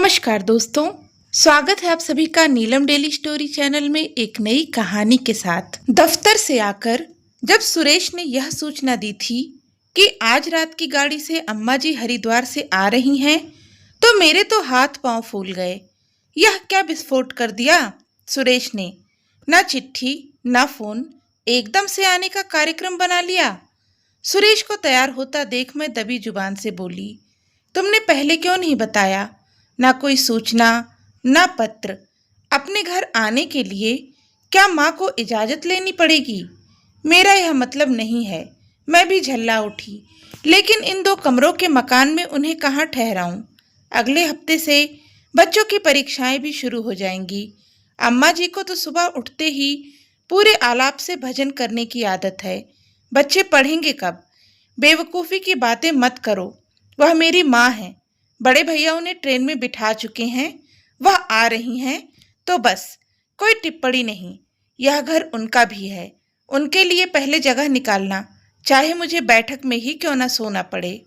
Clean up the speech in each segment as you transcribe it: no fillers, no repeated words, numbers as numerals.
नमस्कार दोस्तों, स्वागत है आप सभी का नीलम डेली स्टोरी चैनल में एक नई कहानी के साथ। दफ्तर से आकर जब सुरेश ने यह सूचना दी थी कि आज रात की गाड़ी से अम्मा जी हरिद्वार से आ रही हैं, तो मेरे तो हाथ पांव फूल गए। यह क्या विस्फोट कर दिया सुरेश ने। ना चिट्ठी ना फोन, एकदम से आने का कार्यक्रम बना लिया। सुरेश को तैयार होता देख मैं दबी जुबान से बोली, तुमने पहले क्यों नहीं बताया? ना कोई सूचना, ना पत्र। अपने घर आने के लिए क्या माँ को इजाज़त लेनी पड़ेगी? मेरा यह मतलब नहीं है। मैं भी झल्ला उठी, लेकिन इन 2 कमरों के मकान में उन्हें कहाँ ठहराऊं? अगले हफ्ते से बच्चों की परीक्षाएं भी शुरू हो जाएंगी। अम्मा जी को तो सुबह उठते ही पूरे आलाप से भजन करने की आदत है। बच्चे पढ़ेंगे कब? बेवकूफ़ी की बातें मत करो, वह मेरी माँ है। बड़े भैया उन्हें ट्रेन में बिठा चुके हैं, वह आ रही हैं, तो बस कोई टिप्पणी नहीं। यह घर उनका भी है, उनके लिए पहले जगह निकालना, चाहे मुझे बैठक में ही क्यों न सोना पड़े।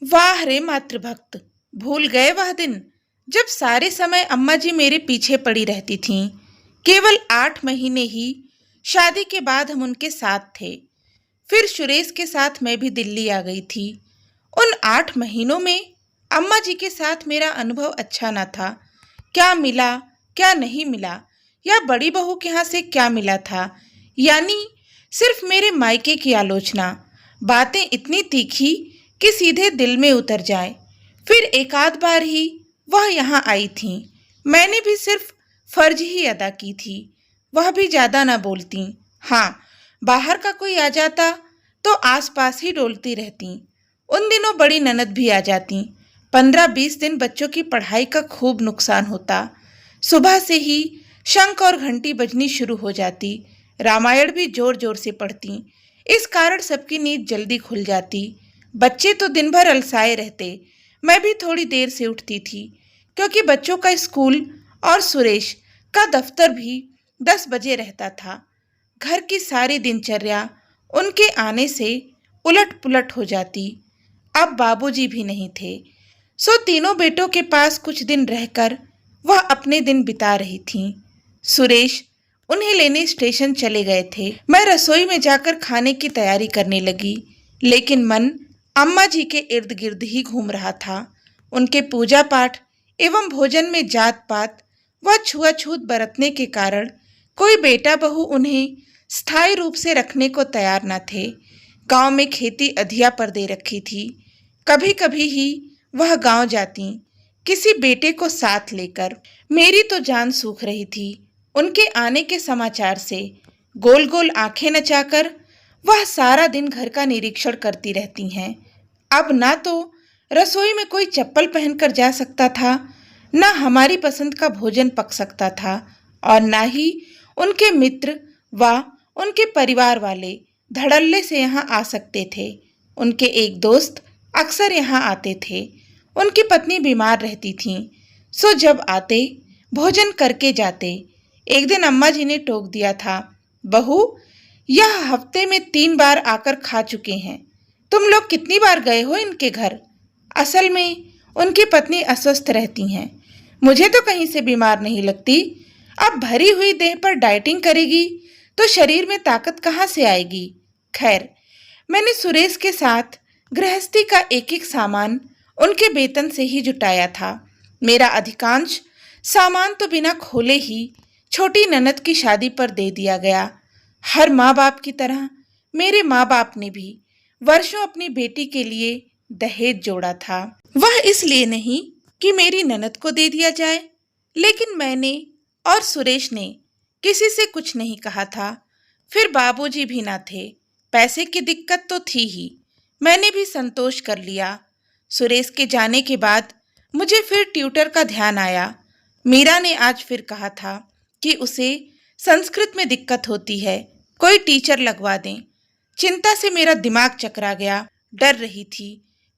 वाह रे मातृभक्त, भूल गए वह दिन जब सारे समय अम्मा जी मेरे पीछे पड़ी रहती थीं। केवल 8 महीने ही शादी के बाद हम उनके साथ थे। फिर सुरेश के साथ मैं भी दिल्ली आ गई थी। उन 8 महीनों में अम्मा जी के साथ मेरा अनुभव अच्छा ना था। क्या मिला, क्या नहीं मिला, या बड़ी बहू के यहाँ से क्या मिला था, यानी सिर्फ मेरे मायके की आलोचना। बातें इतनी तीखी कि सीधे दिल में उतर जाए। फिर एक आध बार ही वह यहाँ आई थी। मैंने भी सिर्फ फर्ज ही अदा की थी, वह भी ज़्यादा ना बोलती। हाँ, बाहर का कोई आ जाता तो आसपास ही डोलती रहती। उन दिनों बड़ी ननद भी आ जाती। 15-20 दिन बच्चों की पढ़ाई का खूब नुकसान होता। सुबह से ही शंख और घंटी बजनी शुरू हो जाती। रामायण भी जोर जोर से पढ़ती। इस कारण सबकी नींद जल्दी खुल जाती। बच्चे तो दिन भर अलसाए रहते। मैं भी थोड़ी देर से उठती थी, क्योंकि बच्चों का स्कूल और सुरेश का दफ्तर भी 10 बजे रहता था। घर की सारी दिनचर्या उनके आने से उलट पुलट हो जाती। अब बाबूजी भी नहीं थे, सो तीनों बेटों के पास कुछ दिन रहकर वह अपने दिन बिता रही थीं। सुरेश उन्हें लेने स्टेशन चले गए थे। मैं रसोई में जाकर खाने की तैयारी करने लगी, लेकिन मन अम्मा जी के इर्द गिर्द ही घूम रहा था। उनके पूजा पाठ एवं भोजन में जात पात व छुआछूत बरतने के कारण कोई बेटा बहू उन्हें स्थायी रूप से रखने को तैयार न थे। गांव में खेती अधिया पर दे रखी थी। कभी कभी ही वह गांव जाती, किसी बेटे को साथ लेकर। मेरी तो जान सूख रही थी उनके आने के समाचार से। गोल गोल आंखें नचाकर वह सारा दिन घर का निरीक्षण करती रहती हैं। अब ना तो रसोई में कोई चप्पल पहनकर जा सकता था, ना हमारी पसंद का भोजन पक सकता था, और ना ही उनके मित्र व उनके परिवार वाले धड़ल्ले से यहाँ आ सकते थे। उनके एक दोस्त अक्सर यहाँ आते थे। उनकी पत्नी बीमार रहती थी, सो जब आते भोजन करके जाते। एक दिन अम्मा जी ने टोक दिया था, बहू यह हफ्ते में 3 बार आकर खा चुके हैं, तुम लोग कितनी बार गए हो इनके घर? असल में उनकी पत्नी अस्वस्थ रहती हैं। मुझे तो कहीं से बीमार नहीं लगती। अब भरी हुई देह पर डाइटिंग करेगी तो शरीर में ताकत कहाँ से आएगी? खैर, मैंने सुरेश के साथ गृहस्थी का एक एक सामान उनके वेतन से ही जुटाया था। मेरा अधिकांश सामान तो बिना खोले ही छोटी ननद की शादी पर दे दिया गया। हर माँ बाप की तरह मेरे माँ बाप ने भी वर्षों अपनी बेटी के लिए दहेज जोड़ा था। वह इसलिए नहीं कि मेरी ननद को दे दिया जाए, लेकिन मैंने और सुरेश ने किसी से कुछ नहीं कहा था। फिर बाबूजी भी ना थे, पैसे की दिक्कत तो थी ही। मैंने भी संतोष कर लिया। सुरेश के जाने के बाद मुझे फिर ट्यूटर का ध्यान आया। मीरा ने आज फिर कहा था कि उसे संस्कृत में दिक्कत होती है, कोई टीचर लगवा दें। चिंता से मेरा दिमाग चकरा गया। डर रही थी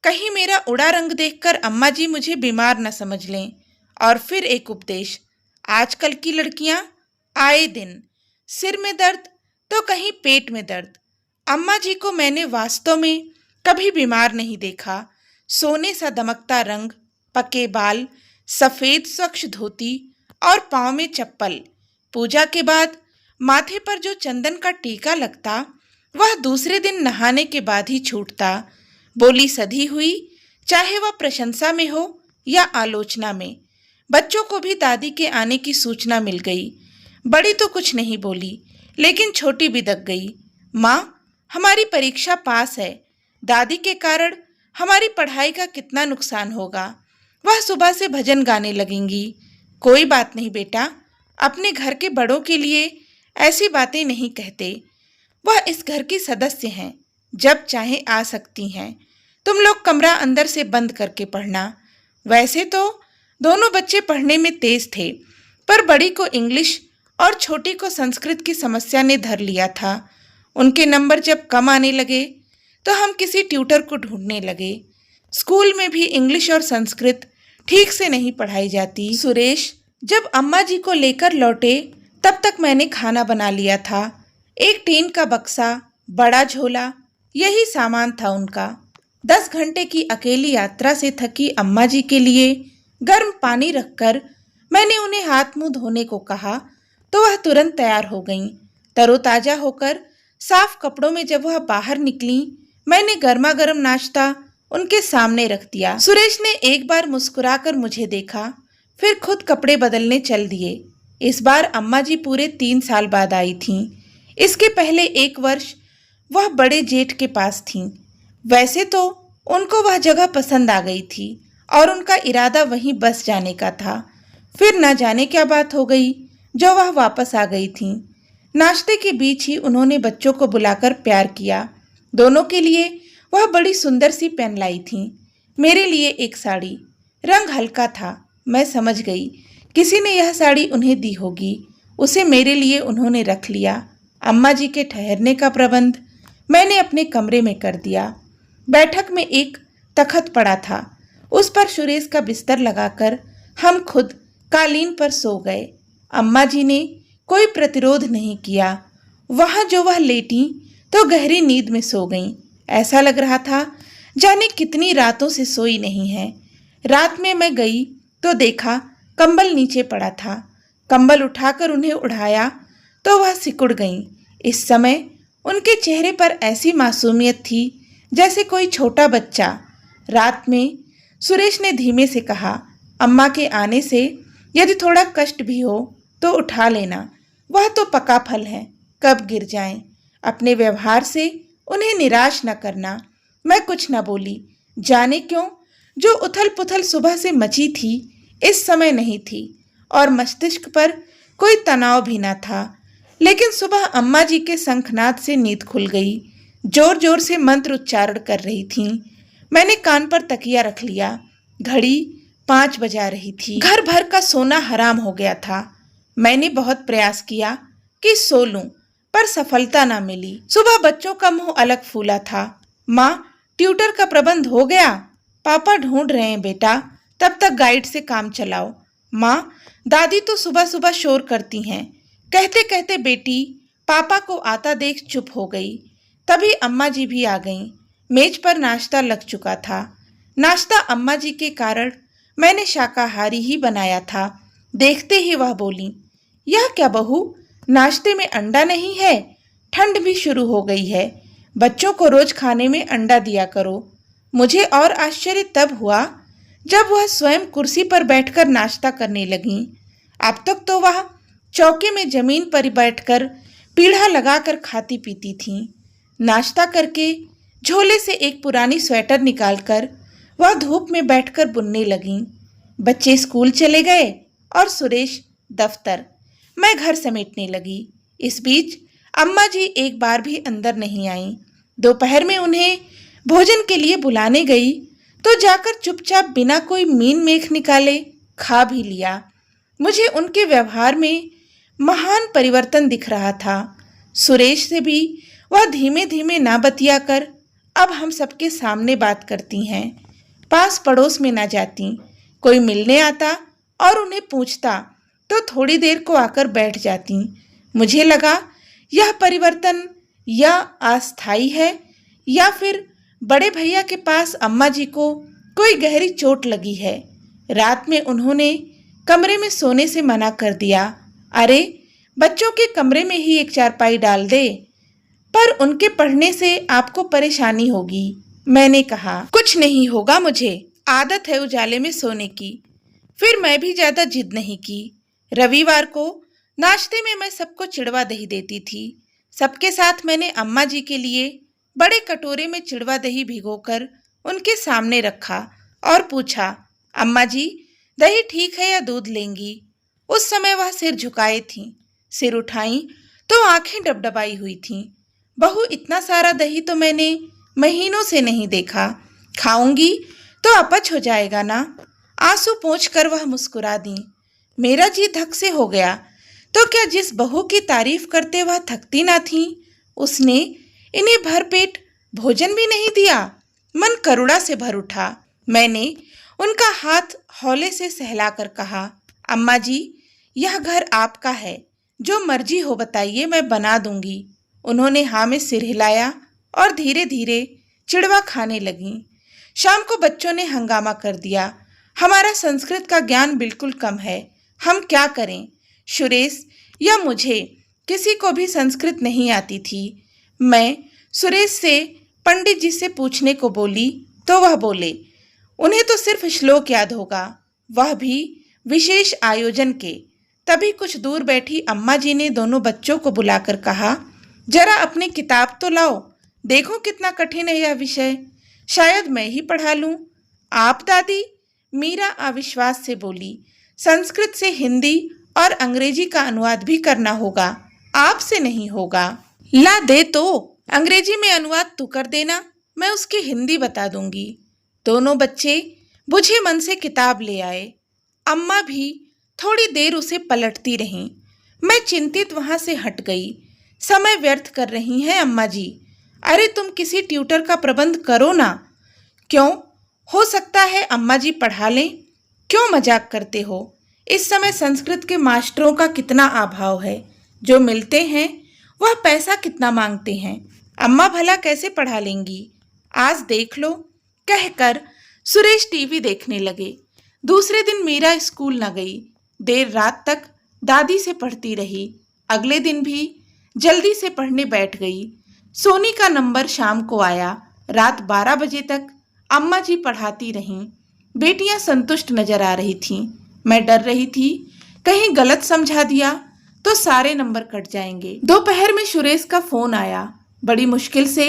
कहीं मेरा उड़ा रंग देखकर अम्मा जी मुझे बीमार न समझ लें। और फिर एक उपदेश, आजकल की लड़कियां आए दिन सिर में दर्द तो कहीं पेट में दर्द। अम्मा जी को मैंने वास्तव में कभी बीमार नहीं देखा। सोने सा दमकता रंग, पके बाल, सफेद स्वच्छ धोती और पाँव में चप्पल। पूजा के बाद माथे पर जो चंदन का टीका लगता वह दूसरे दिन नहाने के बाद ही छूटता। बोली सधी हुई, चाहे वह प्रशंसा में हो या आलोचना में। बच्चों को भी दादी के आने की सूचना मिल गई। बड़ी तो कुछ नहीं बोली, लेकिन छोटी बिदक गई। माँ, हमारी परीक्षा पास है। दादी के कारण हमारी पढ़ाई का कितना नुकसान होगा। वह सुबह से भजन गाने लगेंगी। कोई बात नहीं बेटा, अपने घर के बड़ों के लिए ऐसी बातें नहीं कहते। वह इस घर की सदस्य हैं, जब चाहे आ सकती हैं। तुम लोग कमरा अंदर से बंद करके पढ़ना। वैसे तो दोनों बच्चे पढ़ने में तेज थे, पर बड़ी को इंग्लिश और छोटी को संस्कृत की समस्या ने धर लिया था। उनके नंबर जब कम आने लगे तो हम किसी ट्यूटर को ढूंढने लगे। स्कूल में भी इंग्लिश और संस्कृत ठीक से नहीं पढ़ाई जाती। सुरेश जब अम्मा जी को लेकर लौटे तब तक मैंने खाना बना लिया था। एक टीन का बक्सा, बड़ा झोला, यही सामान था उनका। 10 घंटे की अकेली यात्रा से थकी अम्मा जी के लिए गर्म पानी रखकर मैंने उन्हें हाथ मुंह धोने को कहा तो वह तुरंत तैयार हो गईं। तरोताजा होकर साफ कपड़ों में जब वह बाहर निकली, मैंने गर्मा गर्म नाश्ता उनके सामने रख दिया। सुरेश ने एक बार मुस्कुराकर मुझे देखा, फिर खुद कपड़े बदलने चल दिए। इस बार अम्मा जी पूरे 3 साल बाद आई थीं। इसके पहले 1 वर्ष वह बड़े जेठ के पास थीं। वैसे तो उनको वह जगह पसंद आ गई थी और उनका इरादा वहीं बस जाने का था। फिर न जाने क्या बात हो गई जो वह वापस आ गई थीं। नाश्ते के बीच ही उन्होंने बच्चों को बुलाकर प्यार किया। दोनों के लिए वह बड़ी सुंदर सी पेन लाई थीं। मेरे लिए एक साड़ी, रंग हल्का था। मैं समझ गई किसी ने यह साड़ी उन्हें दी होगी। उसे मेरे लिए उन्होंने रख लिया। अम्मा जी के ठहरने का प्रबंध मैंने अपने कमरे में कर दिया। बैठक में एक तख्त पड़ा था, उस पर सुरेश का बिस्तर लगाकर हम खुद कालीन पर सो गए। अम्मा जी ने कोई प्रतिरोध नहीं किया। वहाँ जो वह लेटी तो गहरी नींद में सो गईं। ऐसा लग रहा था जाने कितनी रातों से सोई नहीं है। रात में मैं गई तो देखा कंबल नीचे पड़ा था। कंबल उठाकर उन्हें उड़ाया तो वह सिकुड़ गईं। इस समय उनके चेहरे पर ऐसी मासूमियत थी जैसे कोई छोटा बच्चा। रात में सुरेश ने धीमे से कहा, अम्मा के आने से यदि थोड़ा कष्ट भी हो तो उठा लेना, वह तो पका फल है, कब गिर जाएं। अपने व्यवहार से उन्हें निराश न करना। मैं कुछ न बोली। जाने क्यों जो उथल पुथल सुबह से मची थी इस समय नहीं थी और मस्तिष्क पर कोई तनाव भी न था। लेकिन सुबह अम्मा जी के शंखनाद से नींद खुल गई। जोर जोर से मंत्र उच्चारण कर रही थीं। मैंने कान पर तकिया रख लिया। घड़ी 5 बजा रही थी। घर भर का सोना हराम हो गया था। मैंने बहुत प्रयास किया कि सो लूं, पर सफलता ना मिली। सुबह बच्चों का मुंह अलग फूला था। माँ, ट्यूटर का प्रबंध हो गया? पापा ढूंढ रहे हैं बेटा, तब तक गाइड से काम चलाओ। माँ, दादी तो सुबह सुबह शोर करती हैं। कहते कहते बेटी पापा को आता देख चुप हो गई। तभी अम्मा जी भी आ गईं। मेज पर नाश्ता लग चुका था। नाश्ता अम्मा जी के कारण मैंने शाकाहारी ही बनाया था। देखते ही वह बोली, यह क्या बहू, नाश्ते में अंडा नहीं है? ठंड भी शुरू हो गई है, बच्चों को रोज खाने में अंडा दिया करो। मुझे और आश्चर्य तब हुआ जब वह स्वयं कुर्सी पर बैठकर नाश्ता करने लगीं। अब तक तो वह चौके में जमीन पर बैठकर पीढ़ा लगाकर खाती पीती थीं। नाश्ता करके झोले से एक पुरानी स्वेटर निकालकर वह धूप में बैठकर बुनने लगीं। बच्चे स्कूल चले गए और सुरेश दफ्तर। मैं घर समेटने लगी। इस बीच अम्मा जी एक बार भी अंदर नहीं आईं। दोपहर में उन्हें भोजन के लिए बुलाने गई तो जाकर चुपचाप बिना कोई मीन मेख निकाले खा भी लिया। मुझे उनके व्यवहार में महान परिवर्तन दिख रहा था। सुरेश से भी वह धीमे धीमे ना बतियाकर अब हम सबके सामने बात करती हैं। पास पड़ोस में ना जाती। कोई मिलने आता और उन्हें पूछता तो थोड़ी देर को आकर बैठ जाती। मुझे लगा यह परिवर्तन या अस्थायी है या फिर बड़े भैया के पास अम्मा जी को कोई गहरी चोट लगी है। रात में उन्होंने कमरे में सोने से मना कर दिया। अरे, बच्चों के कमरे में ही एक चारपाई डाल दे, पर उनके पढ़ने से आपको परेशानी होगी। मैंने कहा, कुछ नहीं होगा, मुझे आदत है उजाले में सोने की। फिर मैं भी ज्यादा जिद नहीं की। रविवार को नाश्ते में मैं सबको चिड़वा दही देती थी। सबके साथ मैंने अम्मा जी के लिए बड़े कटोरे में चिड़वा दही भिगोकर उनके सामने रखा और पूछा, अम्मा जी, दही ठीक है या दूध लेंगी? उस समय वह सिर झुकाए थीं। सिर उठाई तो आंखें डबडबाई हुई थीं। बहू, इतना सारा दही तो मैंने महीनों से नहीं देखा। खाऊंगी तो अपच हो जाएगा ना? आंसू पोंछकर वह मुस्कुरा दी। मेरा जी धक से हो गया। तो क्या जिस बहू की तारीफ करते वह थकती ना थी, उसने इन्हें भरपेट भोजन भी नहीं दिया? मन करुणा से भर उठा। मैंने उनका हाथ हौले से सहलाकर कहा, अम्मा जी, यह घर आपका है, जो मर्जी हो बताइए, मैं बना दूंगी। उन्होंने हाँ में सिर हिलाया और धीरे धीरे चिड़वा खाने लगीं। शाम को बच्चों ने हंगामा कर दिया, हमारा संस्कृत का ज्ञान बिल्कुल कम है, हम क्या करें? सुरेश या मुझे किसी को भी संस्कृत नहीं आती थी। मैं सुरेश से पंडित जी से पूछने को बोली तो वह बोले, उन्हें तो सिर्फ श्लोक याद होगा, वह भी विशेष आयोजन के। तभी कुछ दूर बैठी अम्मा जी ने दोनों बच्चों को बुलाकर कहा, जरा अपनी किताब तो लाओ, देखो कितना कठिन है यह विषय, शायद मैं ही पढ़ा लूं। आप दादी? मीरा अविश्वास से बोली, संस्कृत से हिंदी और अंग्रेजी का अनुवाद भी करना होगा, आपसे नहीं होगा। ला दे तो, अंग्रेजी में अनुवाद तू कर देना, मैं उसकी हिंदी बता दूंगी। दोनों बच्चे बुझे मन से किताब ले आए। अम्मा भी थोड़ी देर उसे पलटती रहीं। मैं चिंतित वहां से हट गई। समय व्यर्थ कर रही हैं अम्मा जी। अरे, तुम किसी ट्यूटर का प्रबंध करो ना। क्यों? हो सकता है अम्मा जी पढ़ा लें। क्यों मजाक करते हो? इस समय संस्कृत के मास्टरों का कितना अभाव है। जो मिलते हैं वह पैसा कितना मांगते हैं। अम्मा भला कैसे पढ़ा लेंगी? आज देख लो, कहकर सुरेश टीवी देखने लगे। दूसरे दिन मीरा स्कूल न गई। देर रात तक दादी से पढ़ती रही। अगले दिन भी जल्दी से पढ़ने बैठ गई। सोनी का नंबर शाम को आया। रात 12 बजे तक अम्मा जी पढ़ाती रहीं। बेटियां संतुष्ट नजर आ रही थीं। मैं डर रही थी कहीं गलत समझा दिया तो सारे नंबर कट जाएंगे। दोपहर में सुरेश का फोन आया। बड़ी मुश्किल से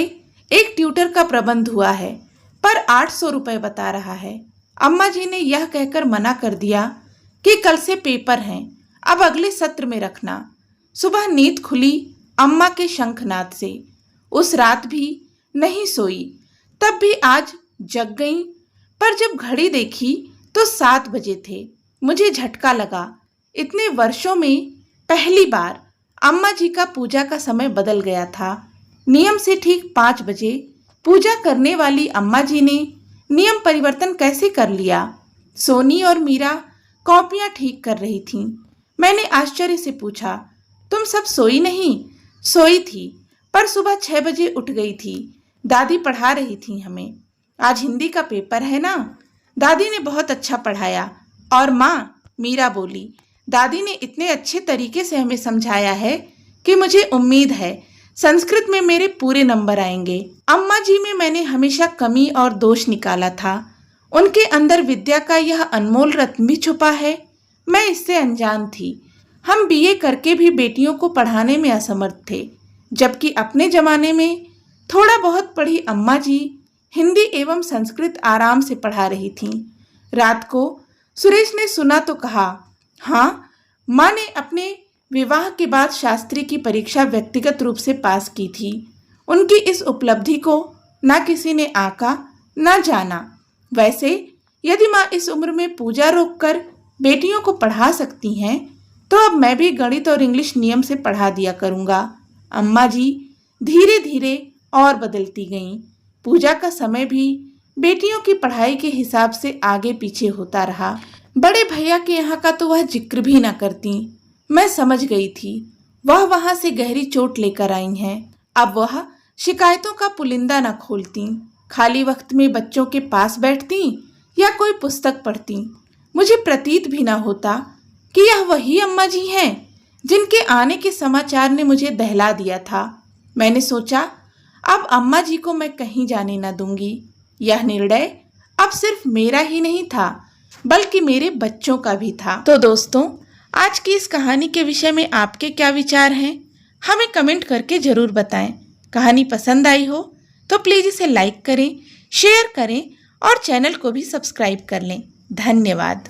एक ट्यूटर का प्रबंध हुआ है, पर 800 रुपए बता रहा है। अम्मा जी ने यह कहकर मना कर दिया कि कल से पेपर हैं, अब अगले सत्र में रखना। सुबह नींद खुली अम्मा के शंखनाद से। उस रात भी नहीं सोई, तब भी आज जग गई, पर जब घड़ी देखी तो 7 बजे थे। मुझे झटका लगा। इतने वर्षों में पहली बार अम्मा जी का पूजा का समय बदल गया था। नियम से ठीक 5 बजे पूजा करने वाली अम्मा जी ने नियम परिवर्तन कैसे कर लिया? सोनी और मीरा कॉपियां ठीक कर रही थीं। मैंने आश्चर्य से पूछा, तुम सब सोई नहीं? सोई थी, पर सुबह 6 बजे उठ गई थी। दादी पढ़ा रही थी हमें। आज हिंदी का पेपर है ना? दादी ने बहुत अच्छा पढ़ाया। और माँ, मीरा बोली, दादी ने इतने अच्छे तरीके से हमें समझाया है कि मुझे उम्मीद है संस्कृत में मेरे पूरे नंबर आएंगे। अम्मा जी में मैंने हमेशा कमी और दोष निकाला था। उनके अंदर विद्या का यह अनमोल रत्न भी छुपा है। मैं इससे अनजान थी। हम बीए करके भी बेटियों को पढ़ाने में असमर्थ थे, जबकि अपने जमाने में थोड़ा बहुत पढ़ी अम्मा जी हिंदी एवं संस्कृत आराम से पढ़ा रही थीं। रात को सुरेश ने सुना तो कहा, हाँ, माँ ने अपने विवाह के बाद शास्त्री की परीक्षा व्यक्तिगत रूप से पास की थी। उनकी इस उपलब्धि को ना किसी ने आका ना जाना। वैसे यदि माँ इस उम्र में पूजा रोककर बेटियों को पढ़ा सकती हैं, तो अब मैं भी गणित और इंग्लिश नियम से पढ़ा दिया करूँगा। अम्मा जी धीरे धीरे और बदलती गईं। पूजा का समय भी बेटियों की पढ़ाई के हिसाब से आगे पीछे होता रहा। बड़े भैया के यहाँ का तो वह जिक्र भी न करती। मैं समझ गई थी वह वहां से गहरी चोट लेकर आई हैं। अब वह शिकायतों का पुलिंदा न खोलती। खाली वक्त में बच्चों के पास बैठती या कोई पुस्तक पढ़ती। मुझे प्रतीत भी न होता कि यह वही अम्मा जी हैं जिनके आने के समाचार ने मुझे दहला दिया था। मैंने सोचा अब अम्मा जी को मैं कहीं जाने न दूंगी। यह निर्णय अब सिर्फ मेरा ही नहीं था बल्कि मेरे बच्चों का भी था। तो दोस्तों, आज की इस कहानी के विषय में आपके क्या विचार हैं, हमें कमेंट करके जरूर बताएं। कहानी पसंद आई हो तो प्लीज़ इसे लाइक करें, शेयर करें और चैनल को भी सब्सक्राइब कर लें। धन्यवाद।